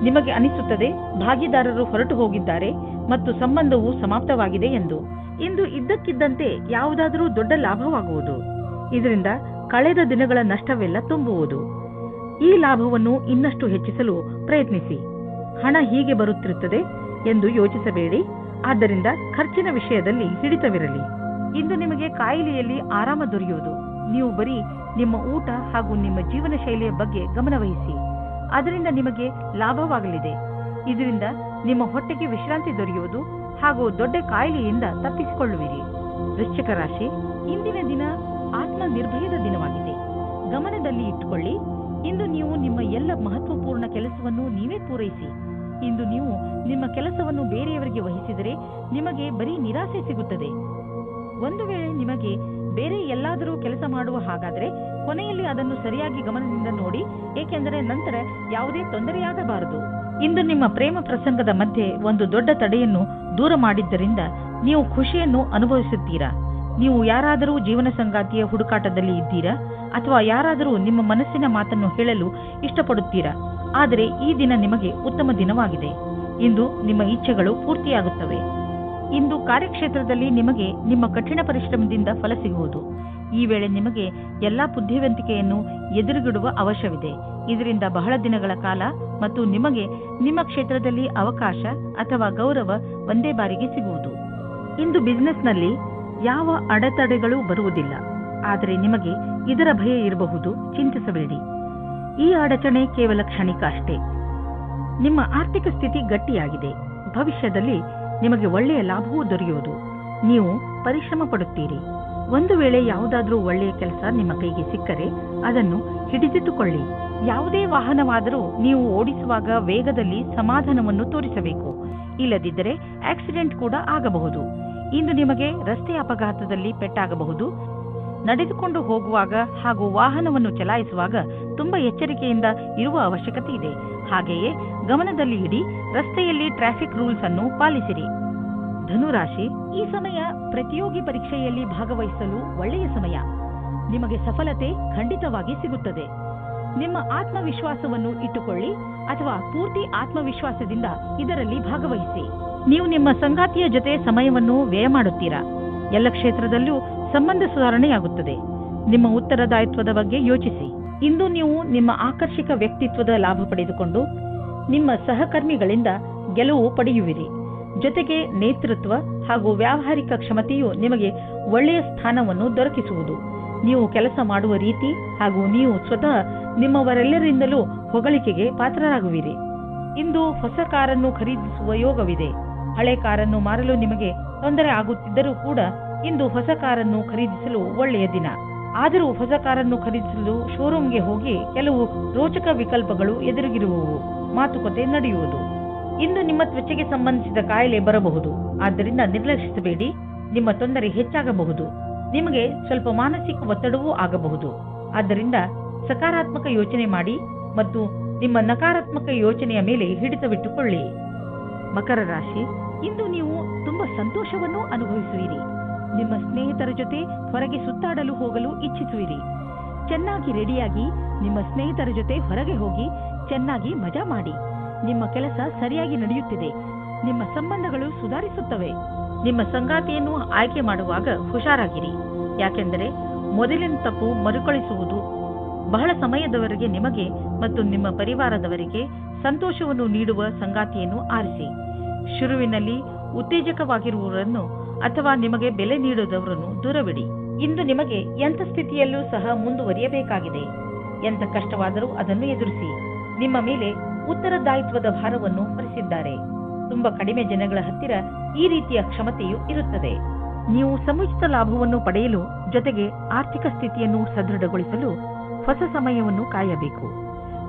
ನಿಮಗೆ ಅನಿಸುತ್ತದೆ ಭಾಗಿದಾರರು ಹೊರಟು ಹೋಗಿದ್ದಾರೆ ಮತ್ತು ಸಂಬಂಧವು ಸಮಾಪ್ತವಾಗಿದೆ ಎಂದು. ಇಂದು ಇದ್ದಕ್ಕಿದ್ದಂತೆ ಯಾವುದಾದರೂ ದೊಡ್ಡ ಲಾಭವಾಗುವುದು. ಇದರಿಂದ ಕಳೆದ ದಿನಗಳ ನಷ್ಟವೆಲ್ಲ ತುಂಬುವುದು. ಈ ಲಾಭವನ್ನು ಇನ್ನಷ್ಟು ಹೆಚ್ಚಿಸಲು ಪ್ರಯತ್ನಿಸಿ. ಹಣ ಹೀಗೆ ಬರುತ್ತಿರುತ್ತದೆ ಎಂದು ಯೋಚಿಸಬೇಡಿ. ಆದ್ದರಿಂದ ಖರ್ಚಿನ ವಿಷಯದಲ್ಲಿ ಹಿಡಿತವಿರಲಿ. ಇಂದು ನಿಮಗೆ ಕಾಯಿಲೆಯಲ್ಲಿ ಆರಾಮ ದೊರೆಯುವುದು. ನೀವು ಬರೀ ನಿಮ್ಮ ಊಟ ಹಾಗೂ ನಿಮ್ಮ ಜೀವನ ಶೈಲಿಯ ಬಗ್ಗೆ ಗಮನವಹಿಸಿ. ಅದರಿಂದ ನಿಮಗೆ ಲಾಭವಾಗಲಿದೆ. ಇದರಿಂದ ನಿಮ್ಮ ಹೊಟ್ಟೆಗೆ ವಿಶ್ರಾಂತಿ ದೊರೆಯುವುದು ಹಾಗೂ ದೊಡ್ಡ ಕಾಯಿಲೆಯಿಂದ ತಪ್ಪಿಸಿಕೊಳ್ಳುವಿರಿ. ವೃಶ್ಚಿಕ ರಾಶಿ, ಇಂದಿನ ದಿನ ಆತ್ಮ ನಿರ್ಭಯದ ದಿನವಾಗಿದೆ. ಗಮನದಲ್ಲಿ ಇಟ್ಟುಕೊಳ್ಳಿ, ಇಂದು ನೀವು ನಿಮ್ಮ ಎಲ್ಲ ಮಹತ್ವಪೂರ್ಣ ಕೆಲಸವನ್ನು ನೀವೇ ಪೂರೈಸಿ. ಇಂದು ನೀವು ನಿಮ್ಮ ಕೆಲಸವನ್ನು ಬೇರೆಯವರಿಗೆ ವಹಿಸಿದರೆ ನಿಮಗೆ ಬರೀ ನಿರಾಸೆ ಸಿಗುತ್ತದೆ. ಒಂದು ವೇಳೆ ನಿಮಗೆ ಬೇರೆ ಎಲ್ಲಾದರೂ ಕೆಲಸ ಮಾಡುವ ಹಾಗಾದರೆ ಕೊನೆಯಲ್ಲಿ ಅದನ್ನು ಸರಿಯಾಗಿ ಗಮನದಿಂದ ನೋಡಿ, ಏಕೆಂದರೆ ನಂತರ ಯಾವುದೇ ತೊಂದರೆಯಾಗಬಾರದು. ಇಂದು ನಿಮ್ಮ ಪ್ರೇಮ ಪ್ರಸಂಗದ ಮಧ್ಯೆ ಒಂದು ದೊಡ್ಡ ತಡೆಯನ್ನು ದೂರ ಮಾಡಿದ್ದರಿಂದ ನೀವು ಖುಷಿಯನ್ನು ಅನುಭವಿಸುತ್ತೀರಾ. ನೀವು ಯಾರಾದರೂ ಜೀವನ ಸಂಗಾತಿಯ ಹುಡುಕಾಟದಲ್ಲಿ ಇದ್ದೀರಾ ಅಥವಾ ಯಾರಾದರೂ ನಿಮ್ಮ ಮನಸ್ಸಿನ ಮಾತನ್ನು ಹೇಳಲು ಇಷ್ಟಪಡುತ್ತೀರಾ. ಆದರೆ ಈ ದಿನ ನಿಮಗೆ ಉತ್ತಮ ದಿನವಾಗಿದೆ. ಇಂದು ನಿಮ್ಮ ಇಚ್ಛೆಗಳು ಪೂರ್ತಿಯಾಗುತ್ತವೆ. ಇಂದು ಕಾರ್ಯಕ್ಷೇತ್ರದಲ್ಲಿ ನಿಮಗೆ ನಿಮ್ಮ ಕಠಿಣ ಪರಿಶ್ರಮದಿಂದ ಫಲ ಸಿಗುವುದು. ಈ ವೇಳೆ ನಿಮಗೆ ಎಲ್ಲಾ ಬುದ್ಧಿವಂತಿಕೆಯನ್ನು ಎದುರುಗಿಡುವ ಅವಶ್ಯವಿದೆ. ಇದರಿಂದ ಬಹಳ ದಿನಗಳ ಕಾಲ ಮತ್ತು ನಿಮಗೆ ನಿಮ್ಮ ಕ್ಷೇತ್ರದಲ್ಲಿ ಅವಕಾಶ ಅಥವಾ ಗೌರವ ಒಂದೇ ಬಾರಿಗೆ ಸಿಗುವುದು. ಇಂದು ಬಿಸಿನೆಸ್ನಲ್ಲಿ ಯಾವ ಅಡೆತಡೆಗಳು ಬರುವುದಿಲ್ಲ. ಆದರೆ ನಿಮಗೆ ಇದರ ಭಯ ಇರಬಹುದು. ಚಿಂತಿಸಬೇಡಿ. ಈ ಅಡಚಣೆ ಕೇವಲ ಕ್ಷಣಿಕ ಅಷ್ಟೇ. ನಿಮ್ಮ ಆರ್ಥಿಕ ಸ್ಥಿತಿ ಗಟ್ಟಿಯಾಗಿದೆ. ಭವಿಷ್ಯದಲ್ಲಿ ನಿಮಗೆ ಒಳ್ಳೆಯ ಲಾಭವೂ ದೊರೆಯುವುದು. ನೀವು ಪರಿಶ್ರಮ ಪಡುತ್ತೀರಿ. ಒಂದು ವೇಳೆ ಯಾವುದಾದ್ರೂ ಒಳ್ಳೆಯ ಕೆಲಸ ನಿಮ್ಮ ಕೈಗೆ ಸಿಕ್ಕರೆ ಅದನ್ನು ಹಿಡಿದಿಟ್ಟುಕೊಳ್ಳಿ. ಯಾವುದೇ ವಾಹನವಾದರೂ ನೀವು ಓಡಿಸುವಾಗ ವೇಗದಲ್ಲಿ ಸಮಾಧಾನವನ್ನು ತೋರಿಸಬೇಕು. ಇಲ್ಲದಿದ್ದರೆ ಆಕ್ಸಿಡೆಂಟ್ ಕೂಡ ಆಗಬಹುದು. ಇಂದು ನಿಮಗೆ ರಸ್ತೆ ಅಪಘಾತದಲ್ಲಿ ಪೆಟ್ಟಾಗಬಹುದು. ನಡೆದುಕೊಂಡು ಹೋಗುವಾಗ ಹಾಗೂ ವಾಹನವನ್ನು ಚಲಾಯಿಸುವಾಗ ತುಂಬಾ ಎಚ್ಚರಿಕೆಯಿಂದ ಇರುವ ಅವಶ್ಯಕತೆ ಇದೆ. ಹಾಗೆಯೇ ಗಮನದಲ್ಲಿ ಇಡಿ, ರಸ್ತೆಯಲ್ಲಿ ಟ್ರಾಫಿಕ್ ರೂಲ್ಸ್ ಅನ್ನು ಪಾಲಿಸಿರಿ. ಧನುರಾಶಿ, ಈ ಸಮಯ ಪ್ರತಿಯೋಗಿ ಪರೀಕ್ಷೆಯಲ್ಲಿ ಭಾಗವಹಿಸಲು ಒಳ್ಳೆಯ ಸಮಯ. ನಿಮಗೆ ಸಫಲತೆ ಖಂಡಿತವಾಗಿ ಸಿಗುತ್ತದೆ. ನಿಮ್ಮ ಆತ್ಮವಿಶ್ವಾಸವನ್ನು ಇಟ್ಟುಕೊಳ್ಳಿ ಅಥವಾ ಪೂರ್ತಿ ಆತ್ಮವಿಶ್ವಾಸದಿಂದ ಇದರಲ್ಲಿ ಭಾಗವಹಿಸಿ. ನೀವು ನಿಮ್ಮ ಸಂಗಾತಿಯ ಜೊತೆ ಸಮಯವನ್ನು ವ್ಯಯ ಮಾಡುತ್ತೀರಾ. ಎಲ್ಲ ಕ್ಷೇತ್ರದಲ್ಲೂ ಸಂಬಂಧ ಸುಧಾರಣೆಯಾಗುತ್ತದೆ. ನಿಮ್ಮ ಉತ್ತರದಾಯಿತ್ವದ ಬಗ್ಗೆ ಯೋಚಿಸಿ. ಇಂದು ನೀವು ನಿಮ್ಮ ಆಕರ್ಷಕ ವ್ಯಕ್ತಿತ್ವದ ಲಾಭ ಪಡೆದುಕೊಂಡು ನಿಮ್ಮ ಸಹಕರ್ಮಿಗಳಿಂದ ಗೆಲುವು ಪಡೆಯುವಿರಿ. ಜೊತೆಗೆ ನೇತೃತ್ವ ಹಾಗೂ ವ್ಯಾವಹಾರಿಕ ಕ್ಷಮತೆಯು ನಿಮಗೆ ಒಳ್ಳೆಯ ಸ್ಥಾನವನ್ನು ದೊರಕಿಸುವುದು. ನೀವು ಕೆಲಸ ಮಾಡುವ ರೀತಿ ಹಾಗೂ ನೀವು ಸ್ವತಃ ನಿಮ್ಮವರೆಲ್ಲರಿಂದಲೂ ಹೊಗಳಿಕೆಗೆ ಪಾತ್ರರಾಗುವಿರಿ. ಇಂದು ಹೊಸ ಕಾರನ್ನು ಖರೀದಿಸುವ ಯೋಗವಿದೆ. ಹಳೆ ಕಾರನ್ನು ಮಾರಲು ನಿಮಗೆ ತೊಂದರೆ ಆಗುತ್ತಿದ್ದರೂ ಕೂಡ ಇಂದು ಹೊಸ ಕಾರನ್ನು ಖರೀದಿಸಲು ಒಳ್ಳೆಯ ದಿನ. ಆದರೂ ಹೊಸ ಕಾರನ್ನು ಖರೀದಿಸಲು ಶೋರೂಮ್ಗೆ ಹೋಗಿ ಕೆಲವು ರೋಚಕ ವಿಕಲ್ಪಗಳು ಎದುರಿಗಿರುವವು. ಮಾತುಕತೆ ನಡೆಯುವುದು. ಇಂದು ನಿಮ್ಮ ತ್ವಚೆಗೆ ಸಂಬಂಧಿಸಿದ ಕಾಯಿಲೆ ಬರಬಹುದು. ಆದ್ದರಿಂದ ನಿರ್ಲಕ್ಷಿಸಬೇಡಿ. ನಿಮ್ಮ ತೊಂದರೆ ಹೆಚ್ಚಾಗಬಹುದು. ನಿಮಗೆ ಸ್ವಲ್ಪ ಮಾನಸಿಕ ಒತ್ತಡವೂ ಆಗಬಹುದು. ಆದ್ದರಿಂದ ಸಕಾರಾತ್ಮಕ ಯೋಚನೆ ಮಾಡಿ ಮತ್ತು ನಿಮ್ಮ ನಕಾರಾತ್ಮಕ ಯೋಚನೆಯ ಮೇಲೆ ಹಿಡಿತವಿಟ್ಟುಕೊಳ್ಳಿ. ಮಕರ ರಾಶಿ, ಇಂದು ನೀವು ತುಂಬಾ ಸಂತೋಷವನ್ನು ಅನುಭವಿಸುವಿರಿ. ನಿಮ್ಮ ಸ್ನೇಹಿತರ ಜೊತೆ ಹೊರಗೆ ಸುತ್ತಾಡಲು ಹೋಗಲು ಇಚ್ಛಿಸುವಿರಿ. ಚೆನ್ನಾಗಿ ರೆಡಿಯಾಗಿ ನಿಮ್ಮ ಸ್ನೇಹಿತರ ಜೊತೆ ಹೊರಗೆ ಹೋಗಿ ಚೆನ್ನಾಗಿ ಮಜಾ ಮಾಡಿ. ನಿಮ್ಮ ಕೆಲಸ ಸರಿಯಾಗಿ ನಡೆಯುತ್ತಿದೆ. ನಿಮ್ಮ ಸಂಬಂಧಗಳು ಸುಧಾರಿಸುತ್ತವೆ. ನಿಮ್ಮ ಸಂಗಾತಿಯನ್ನು ಆಯ್ಕೆ ಮಾಡುವಾಗ ಹುಷಾರಾಗಿರಿ. ಯಾಕೆಂದರೆ ಮೊದಲಿನ ತಪ್ಪು ಮರುಕಳಿಸುವುದು. ಬಹಳ ಸಮಯದವರೆಗೆ ನಿಮಗೆ ಮತ್ತು ನಿಮ್ಮ ಪರಿವಾರದವರಿಗೆ ಸಂತೋಷವನ್ನು ನೀಡುವ ಸಂಗಾತಿಯನ್ನು ಆರಿಸಿ. ಶುರುವಿನಲ್ಲಿ ಉತ್ತೇಜಕವಾಗಿರುವವರನ್ನು ಅಥವಾ ನಿಮಗೆ ಬೆಲೆ ನೀಡದವರನ್ನು ದೂರವಿಡಿ. ಇಂದು ನಿಮಗೆ ಎಂಥ ಸ್ಥಿತಿಯಲ್ಲೂ ಸಹ ಮುಂದುವರಿಯಬೇಕಾಗಿದೆ. ಎಂಥ ಕಷ್ಟವಾದರೂ ಅದನ್ನು ಎದುರಿಸಿ. ನಿಮ್ಮ ಮೇಲೆ ಉತ್ತರದಾಯಿತ್ವದ ಭಾರವನ್ನು ಹೊರಿಸಿದ್ದಾರೆ. ತುಂಬಾ ಕಡಿಮೆ ಜನಗಳ ಹತ್ತಿರ ಈ ರೀತಿಯ ಕ್ಷಮತೆಯು ಇರುತ್ತದೆ. ನೀವು ಸಮುಚಿತ ಲಾಭವನ್ನು ಪಡೆಯಲು ಜೊತೆಗೆ ಆರ್ಥಿಕ ಸ್ಥಿತಿಯನ್ನು ಸದೃಢಗೊಳಿಸಲು ಹೊಸ ಸಮಯವನ್ನು ಕಾಯಬೇಕು.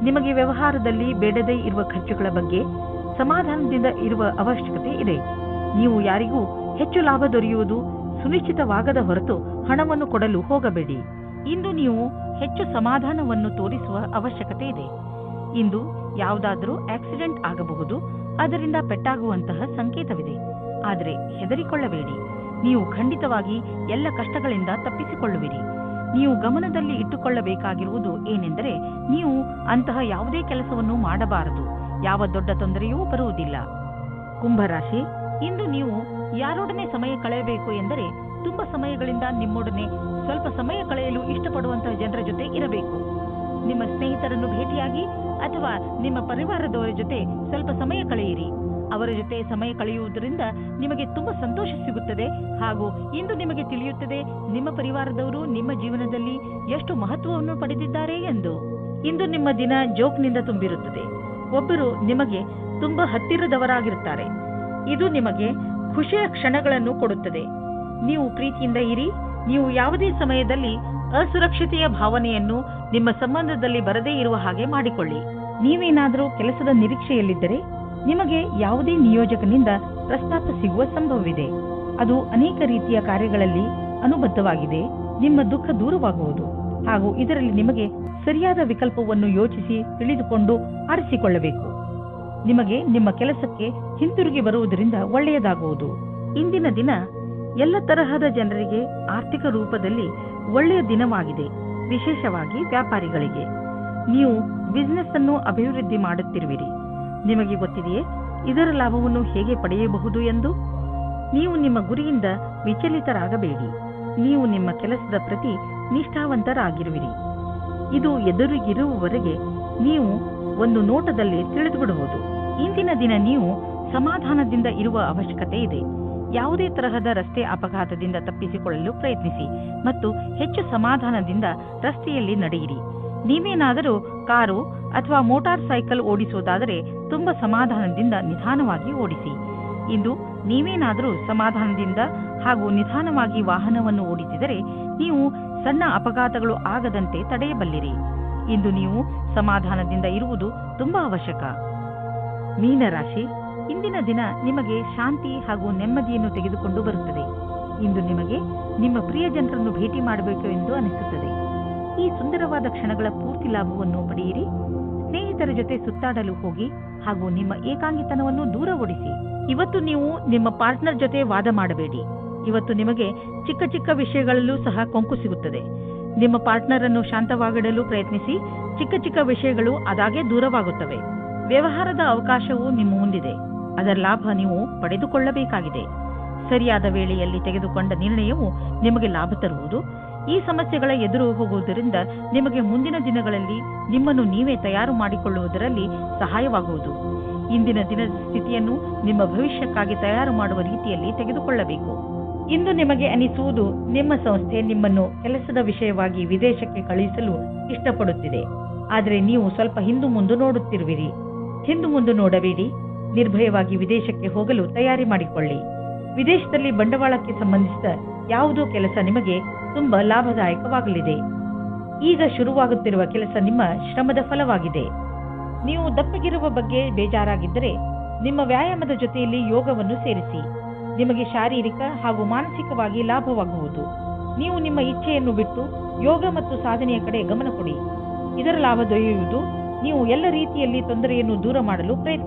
ನಿಮಗೆ ವ್ಯವಹಾರದಲ್ಲಿ ಬೇಡದೇ ಇರುವ ಖರ್ಚುಗಳ ಬಗ್ಗೆ ಸಮಾಧಾನದಿಂದ ಇರುವ ಅವಶ್ಯಕತೆ ಇದೆ. ನೀವು ಯಾರಿಗೂ ಹೆಚ್ಚು ಲಾಭ ದೊರೆಯುವುದು ಸುನಿಶ್ಚಿತವಾಗದ ಹೊರತು ಹಣವನ್ನು ಕೊಡಲು ಹೋಗಬೇಡಿ. ಇಂದು ನೀವು ಹೆಚ್ಚು ಸಮಾಧಾನವನ್ನು ತೋರಿಸುವ ಅವಶ್ಯಕತೆ ಇದೆ. ಇಂದು ಯಾವುದಾದರೂ ಆಕ್ಸಿಡೆಂಟ್ ಆಗಬಹುದು, ಅದರಿಂದ ಪೆಟ್ಟಾಗುವಂತಹ ಸಂಕೇತವಿದೆ. ಆದರೆ ಹೆದರಿಕೊಳ್ಳಬೇಡಿ. ನೀವು ಖಂಡಿತವಾಗಿ ಎಲ್ಲ ಕಷ್ಟಗಳಿಂದ ತಪ್ಪಿಸಿಕೊಳ್ಳುವಿರಿ. ನೀವು ಗಮನದಲ್ಲಿ ಇಟ್ಟುಕೊಳ್ಳಬೇಕಾಗಿರುವುದು ಏನೆಂದರೆ, ನೀವು ಅಂತಹ ಯಾವುದೇ ಕೆಲಸವನ್ನು ಮಾಡಬಾರದು. ಯಾವ ದೊಡ್ಡ ತೊಂದರೆಯೂ ಬರುವುದಿಲ್ಲ. ಕುಂಭರಾಶಿ, ಇಂದು ನೀವು ಯಾರೊಡನೆ ಸಮಯ ಕಳೆಯಬೇಕು ಎಂದರೆ ತುಂಬಾ ಸಮಯಗಳಿಂದ ನಿಮ್ಮೊಡನೆ ಸ್ವಲ್ಪ ಸಮಯ ಕಳೆಯಲು ಇಷ್ಟಪಡುವಂತಹ ಜನರ ಜೊತೆ ಇರಬೇಕು. ನಿಮ್ಮ ಸ್ನೇಹಿತರನ್ನು ಭೇಟಿಯಾಗಿ ಅಥವಾ ನಿಮ್ಮ ಪರಿವಾರದವರ ಜೊತೆ ಸ್ವಲ್ಪ ಸಮಯ ಕಳೆಯಿರಿ. ಅವರ ಜೊತೆ ಸಮಯ ಕಳೆಯುವುದರಿಂದ ನಿಮಗೆ ತುಂಬಾ ಸಂತೋಷ ಸಿಗುತ್ತದೆ. ಹಾಗೂ ಇಂದು ನಿಮಗೆ ತಿಳಿಯುತ್ತದೆ ನಿಮ್ಮ ಪರಿವಾರದವರು ನಿಮ್ಮ ಜೀವನದಲ್ಲಿ ಎಷ್ಟು ಮಹತ್ವವನ್ನು ಪಡೆದಿದ್ದಾರೆ ಎಂದು. ಇಂದು ನಿಮ್ಮ ದಿನ ಜೋಕ್ನಿಂದ ತುಂಬಿರುತ್ತದೆ. ಒಬ್ಬರು ನಿಮಗೆ ತುಂಬಾ ಹತ್ತಿರದವರಾಗಿರುತ್ತಾರೆ. ಇದು ನಿಮಗೆ ಖುಷಿಯ ಕ್ಷಣಗಳನ್ನು ಕೊಡುತ್ತದೆ. ನೀವು ಪ್ರೀತಿಯಿಂದ ಇರಿ. ನೀವು ಯಾವುದೇ ಸಮಯದಲ್ಲಿ ಅಸುರಕ್ಷತೆಯ ಭಾವನೆಯನ್ನು ನಿಮ್ಮ ಸಂಬಂಧದಲ್ಲಿ ಬರದೇ ಇರುವ ಹಾಗೆ ಮಾಡಿಕೊಳ್ಳಿ. ನೀವೇನಾದರೂ ಕೆಲಸದ ನಿರೀಕ್ಷೆಯಲ್ಲಿದ್ದರೆ ನಿಮಗೆ ಯಾವುದೇ ನಿಯೋಜಕನಿಂದ ಪ್ರಸ್ತಾಪ ಸಿಗುವ ಸಂಭವವಿದೆ. ಅದು ಅನೇಕ ರೀತಿಯ ಕಾರ್ಯಗಳಲ್ಲಿ ಅನುಬದ್ಧವಾಗಿದೆ. ನಿಮ್ಮ ದುಃಖ ದೂರವಾಗುವುದು ಹಾಗೂ ಇದರಲ್ಲಿ ನಿಮಗೆ ಸರಿಯಾದ ವಿಕಲ್ಪವನ್ನು ಯೋಚಿಸಿ ತಿಳಿದುಕೊಂಡು ಆರಿಸಿಕೊಳ್ಳಬೇಕು. ನಿಮಗೆ ನಿಮ್ಮ ಕೆಲಸಕ್ಕೆ ಹಿಂತಿರುಗಿ ಬರುವುದರಿಂದ ಒಳ್ಳೆಯದಾಗುವುದು. ಇಂದಿನ ದಿನ ಎಲ್ಲ ತರಹದ ಜನರಿಗೆ ಆರ್ಥಿಕ ರೂಪದಲ್ಲಿ ಒಳ್ಳೆಯ ದಿನವಾಗಿದೆ. ವಿಶೇಷವಾಗಿ ವ್ಯಾಪಾರಿಗಳಿಗೆ. ನೀವು ಬಿಸಿನೆಸ್ ಅನ್ನು ಅಭಿವೃದ್ಧಿ ಮಾಡುತ್ತಿರುವಿರಿ. ನಿಮಗೆ ಗೊತ್ತಿದೆಯೇ ಇದರ ಲಾಭವನ್ನು ಹೇಗೆ ಪಡೆಯಬಹುದು ಎಂದು? ನೀವು ನಿಮ್ಮ ಗುರಿಯಿಂದ ವಿಚಲಿತರಾಗಬೇಡಿ. ನೀವು ನಿಮ್ಮ ಕೆಲಸದ ಪ್ರತಿ ನಿಷ್ಠಾವಂತರಾಗಿರುವಿರಿ. ಇದು ಎದುರಿಗಿರುವವರೆಗೆ ನೀವು ಒಂದು ನೋಟದಲ್ಲಿ ತಿಳಿದುಬಿಡಬಹುದು. ಇಂದಿನ ದಿನ ನೀವು ಸಮಾಧಾನದಿಂದ ಇರುವ ಅವಶ್ಯಕತೆ ಇದೆ. ಯಾವುದೇ ತರಹದ ರಸ್ತೆ ಅಪಘಾತದಿಂದ ತಪ್ಪಿಸಿಕೊಳ್ಳಲು ಪ್ರಯತ್ನಿಸಿ ಮತ್ತು ಹೆಚ್ಚು ಸಮಾಧಾನದಿಂದ ರಸ್ತೆಯಲ್ಲಿ ನಡೆಯಿರಿ. ನೀವೇನಾದರೂ ಕಾರು ಅಥವಾ ಮೋಟಾರ್ ಸೈಕಲ್ ಓಡಿಸುವುದಾದರೆ ತುಂಬಾ ಸಮಾಧಾನದಿಂದ ನಿಧಾನವಾಗಿ ಓಡಿಸಿ. ಇಂದು ನೀವೇನಾದರೂ ಸಮಾಧಾನದಿಂದ ಹಾಗೂ ನಿಧಾನವಾಗಿ ವಾಹನವನ್ನು ಓಡಿಸಿದರೆ ನೀವು ಸಣ್ಣ ಅಪಘಾತಗಳು ಆಗದಂತೆ ತಡೆಯಬಲ್ಲಿರಿ. ಇಂದು ನೀವು ಸಮಾಧಾನದಿಂದ ಇರುವುದು ತುಂಬಾ ಅವಶ್ಯಕ. ಮೀನರಾಶಿ, ಇಂದಿನ ದಿನ ನಿಮಗೆ ಶಾಂತಿ ಹಾಗೂ ನೆಮ್ಮದಿಯನ್ನು ತೆಗೆದುಕೊಂಡು ಬರುತ್ತದೆ. ಇಂದು ನಿಮಗೆ ನಿಮ್ಮ ಪ್ರಿಯ ಜನರನ್ನು ಭೇಟಿ ಮಾಡಬೇಕು ಎಂದು ಅನಿಸುತ್ತದೆ. ಈ ಸುಂದರವಾದ ಕ್ಷಣಗಳ ಪೂರ್ತಿ ಲಾಭವನ್ನು ಪಡೆಯಿರಿ. ಸ್ನೇಹಿತರ ಜೊತೆ ಸುತ್ತಾಡಲು ಹೋಗಿ ಹಾಗೂ ನಿಮ್ಮ ಏಕಾಂಗಿತನವನ್ನು ದೂರ ಓಡಿಸಿ. ಇವತ್ತು ನೀವು ನಿಮ್ಮ ಪಾರ್ಟ್ನರ್ ಜೊತೆ ವಾದ ಮಾಡಬೇಡಿ. ಇವತ್ತು ನಿಮಗೆ ಚಿಕ್ಕ ಚಿಕ್ಕ ವಿಷಯಗಳಲ್ಲೂ ಸಹ ಕೊಂಕು ಸಿಗುತ್ತದೆ. ನಿಮ್ಮ ಪಾರ್ಟ್ನರ್ ಅನ್ನು ಶಾಂತವಾಗಿಡಲು ಪ್ರಯತ್ನಿಸಿ. ಚಿಕ್ಕ ಚಿಕ್ಕ ವಿಷಯಗಳು ಅದಾಗೆ ದೂರವಾಗುತ್ತವೆ. ವ್ಯವಹಾರದ ಅವಕಾಶವು ನಿಮ್ಮ ಮುಂದಿದೆ. ಅದರ ಲಾಭ ನೀವು ಪಡೆದುಕೊಳ್ಳಬೇಕಾಗಿದೆ. ಸರಿಯಾದ ವೇಳೆಯಲ್ಲಿ ತೆಗೆದುಕೊಂಡ ನಿರ್ಣಯವು ನಿಮಗೆ ಲಾಭ ತರುವುದು. ಈ ಸಮಸ್ಯೆಗಳ ಎದುರು ಹೋಗುವುದರಿಂದ ನಿಮಗೆ ಮುಂದಿನ ದಿನಗಳಲ್ಲಿ ನಿಮ್ಮನ್ನು ನೀವೇ ತಯಾರು ಮಾಡಿಕೊಳ್ಳುವುದರಲ್ಲಿ ಸಹಾಯವಾಗುವುದು. ಇಂದಿನ ದಿನದ ಸ್ಥಿತಿಯನ್ನು ನಿಮ್ಮ ಭವಿಷ್ಯಕ್ಕಾಗಿ ತಯಾರು ಮಾಡುವ ರೀತಿಯಲ್ಲಿ ತೆಗೆದುಕೊಳ್ಳಬೇಕು. ಇಂದು ನಿಮಗೆ ಅನಿಸುವುದು ನಿಮ್ಮ ಸಂಸ್ಥೆ ನಿಮ್ಮನ್ನು ಕೆಲಸದ ವಿಷಯವಾಗಿ ವಿದೇಶಕ್ಕೆ ಕಳುಹಿಸಲು ಇಷ್ಟಪಡುತ್ತಿದೆ. ಆದರೆ ನೀವು ಸ್ವಲ್ಪ ಹಿಂದು ಮುಂದೆ ನೋಡುತ್ತಿರುವಿರಿ. ಹಿಂದು ಮುಂದೆ ನೋಡಬೇಡಿ. ನಿರ್ಭಯವಾಗಿ ವಿದೇಶಕ್ಕೆ ಹೋಗಲು ತಯಾರಿ ಮಾಡಿಕೊಳ್ಳಿ. ವಿದೇಶದಲ್ಲಿ ಬಂಡವಾಳಕ್ಕೆ ಸಂಬಂಧಿಸಿದ ಯಾವುದೋ ಕೆಲಸ ನಿಮಗೆ ತುಂಬಾ ಲಾಭದಾಯಕವಾಗಲಿದೆ. ಈಗ ಶುರುವಾಗುತ್ತಿರುವ ಕೆಲಸ ನಿಮ್ಮ ಶ್ರಮದ ಫಲವಾಗಿದೆ. ನೀವು ದಪ್ಪಗಿರುವ ಬಗ್ಗೆ ಬೇಜಾರಾಗಿದ್ದರೆ ನಿಮ್ಮ ವ್ಯಾಯಾಮದ ಜೊತೆಯಲ್ಲಿ ಯೋಗವನ್ನು ಸೇರಿಸಿ. ನಿಮಗೆ ಶಾರೀರಿಕ ಹಾಗೂ ಮಾನಸಿಕವಾಗಿ ಲಾಭವಾಗುವುದು. ನೀವು ನಿಮ್ಮ ಇಚ್ಛೆಯನ್ನು ಬಿಟ್ಟು ಯೋಗ ಮತ್ತು ಸಾಧನೆಯ ಕಡೆ ಗಮನ ಕೊಡಿ. ಇದರ ಲಾಭ ದೊರೆಯುವುದು ನೀವು ಎಲ್ಲ ರೀತಿಯಲ್ಲಿ ತೊಂದರೆಯನ್ನು ದೂರ ಮಾಡಲು ಪ್ರಯತ್ನಿಸಿ.